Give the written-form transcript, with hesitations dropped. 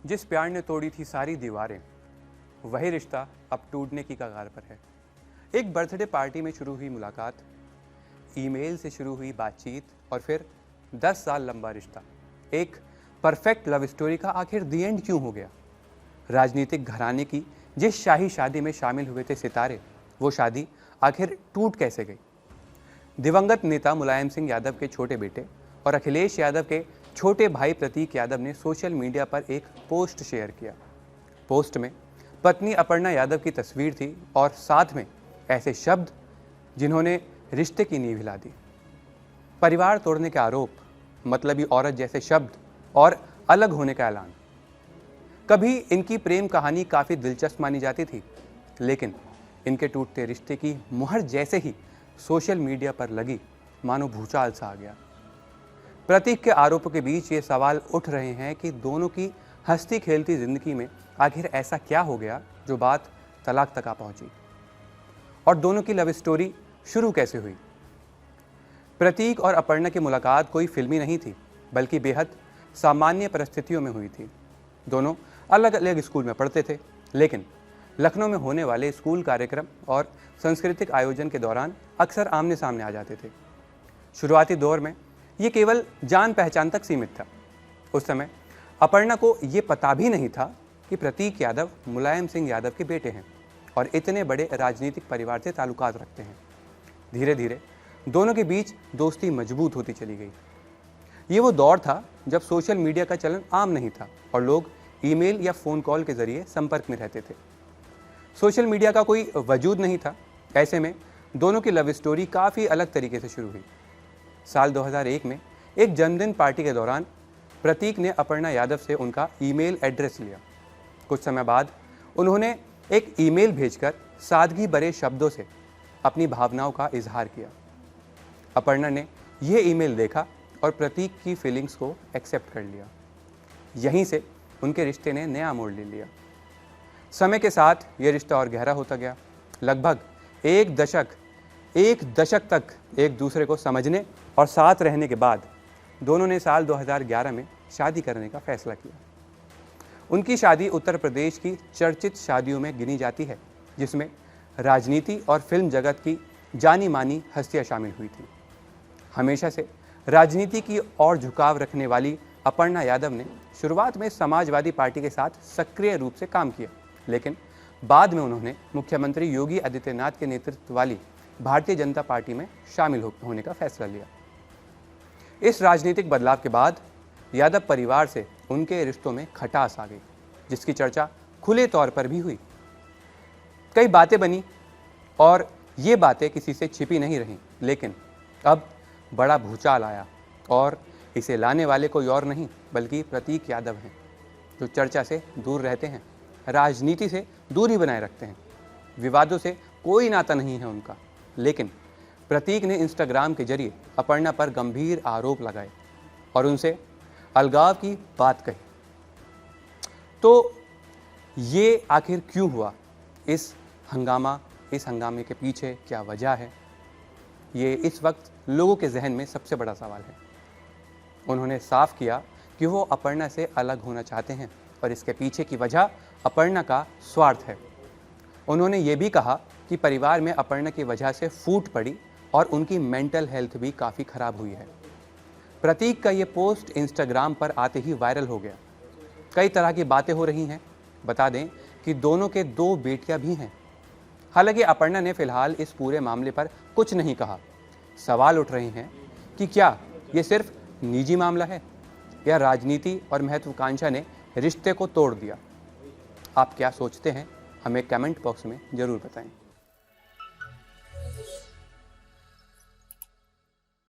जिस प्यार ने तोड़ी थी सारी दीवारें, वही रिश्ता अब टूटने की कगार पर है। एक बर्थडे पार्टी में शुरू हुई मुलाकात, ईमेल से शुरू हुई बातचीत और फिर 10 साल लंबा रिश्ता। एक परफेक्ट लव स्टोरी का आखिर दी एंड क्यों हो गया? राजनीतिक घराने की जिस शाही शादी में शामिल हुए थे सितारे, वो शादी आखिर टूट कैसे गई? दिवंगत नेता मुलायम सिंह यादव के छोटे बेटे और अखिलेश यादव के छोटे भाई प्रतीक यादव ने सोशल मीडिया पर एक पोस्ट शेयर किया। पोस्ट में पत्नी अपर्णा यादव की तस्वीर थी और साथ में ऐसे शब्द जिन्होंने रिश्ते की नींव हिला दी। परिवार तोड़ने के आरोप, मतलबी औरत जैसे शब्द और अलग होने का ऐलान। कभी इनकी प्रेम कहानी काफ़ी दिलचस्प मानी जाती थी, लेकिन इनके टूटते रिश्ते की मुहर जैसे ही सोशल मीडिया पर लगी, मानो भूचाल सा आ गया। प्रतीक के आरोपों के बीच ये सवाल उठ रहे हैं कि दोनों की हंसती खेलती जिंदगी में आखिर ऐसा क्या हो गया जो बात तलाक तक आ पहुंची, और दोनों की लव स्टोरी शुरू कैसे हुई। प्रतीक और अपर्णा की मुलाकात कोई फिल्मी नहीं थी, बल्कि बेहद सामान्य परिस्थितियों में हुई थी। दोनों अलग अलग स्कूल में पढ़ते थे, लेकिन लखनऊ में होने वाले स्कूल कार्यक्रम और सांस्कृतिक आयोजन के दौरान अक्सर आमने सामने आ जाते थे। शुरुआती दौर में ये केवल जान पहचान तक सीमित था। उस समय अपर्णा को ये पता भी नहीं था कि प्रतीक यादव मुलायम सिंह यादव के बेटे हैं और इतने बड़े राजनीतिक परिवार से ताल्लुकात रखते हैं। धीरे धीरे दोनों के बीच दोस्ती मजबूत होती चली गई। ये वो दौर था जब सोशल मीडिया का चलन आम नहीं था और लोग ईमेल या फ़ोन कॉल के जरिए संपर्क में रहते थे। सोशल मीडिया का कोई वजूद नहीं था। ऐसे में दोनों की लव स्टोरी काफ़ी अलग तरीके से शुरू हुई। साल 2001 में एक जन्मदिन पार्टी के दौरान प्रतीक ने अपर्णा यादव से उनका ईमेल एड्रेस लिया। कुछ समय बाद उन्होंने एक ईमेल भेजकर सादगी भरे शब्दों से अपनी भावनाओं का इजहार किया। अपर्णा ने यह ईमेल देखा और प्रतीक की फीलिंग्स को एक्सेप्ट कर लिया। यहीं से उनके रिश्ते ने नया मोड़ ले लिया। समय के साथ ये रिश्ता और गहरा होता गया। लगभग एक दशक तक एक दूसरे को समझने और साथ रहने के बाद दोनों ने साल 2011 में शादी करने का फैसला किया। उनकी शादी उत्तर प्रदेश की चर्चित शादियों में गिनी जाती है, जिसमें राजनीति और फिल्म जगत की जानी मानी हस्तियां शामिल हुई थी। हमेशा से राजनीति की ओर झुकाव रखने वाली अपर्णा यादव ने शुरुआत में समाजवादी पार्टी के साथ सक्रिय रूप से काम किया, लेकिन बाद में उन्होंने मुख्यमंत्री योगी आदित्यनाथ के नेतृत्व वाली भारतीय जनता पार्टी में शामिल होने का फैसला लिया। इस राजनीतिक बदलाव के बाद यादव परिवार से उनके रिश्तों में खटास आ गई, जिसकी चर्चा खुले तौर पर भी हुई। कई बातें बनी और ये बातें किसी से छिपी नहीं रहीं, लेकिन अब बड़ा भूचाल आया और इसे लाने वाले कोई और नहीं बल्कि प्रतीक यादव हैं, जो चर्चा से दूर रहते हैं, राजनीति से दूरी बनाए रखते हैं। विवादों से कोई नाता नहीं है उनका, लेकिन प्रतीक ने इंस्टाग्राम के जरिए अपर्णा पर गंभीर आरोप लगाए और उनसे अलगाव की बात कही। तो ये आखिर क्यों हुआ? इस हंगामे के पीछे क्या वजह है? ये इस वक्त लोगों के जहन में सबसे बड़ा सवाल है। उन्होंने साफ किया कि वो अपर्णा से अलग होना चाहते हैं और इसके पीछे की वजह अपर्णा का स्वार्थ है। उन्होंने ये भी कहा कि परिवार में अपर्णा की वजह से फूट पड़ी और उनकी मेंटल हेल्थ भी काफ़ी ख़राब हुई है। प्रतीक का ये पोस्ट इंस्टाग्राम पर आते ही वायरल हो गया। कई तरह की बातें हो रही हैं। बता दें कि दोनों के 2 बेटियां भी हैं। हालांकि अपर्णा ने फिलहाल इस पूरे मामले पर कुछ नहीं कहा। सवाल उठ रहे हैं कि क्या ये सिर्फ निजी मामला है या राजनीति और महत्वाकांक्षा ने रिश्ते को तोड़ दिया? आप क्या सोचते हैं? हमें कमेंट बॉक्स में ज़रूर बताएं।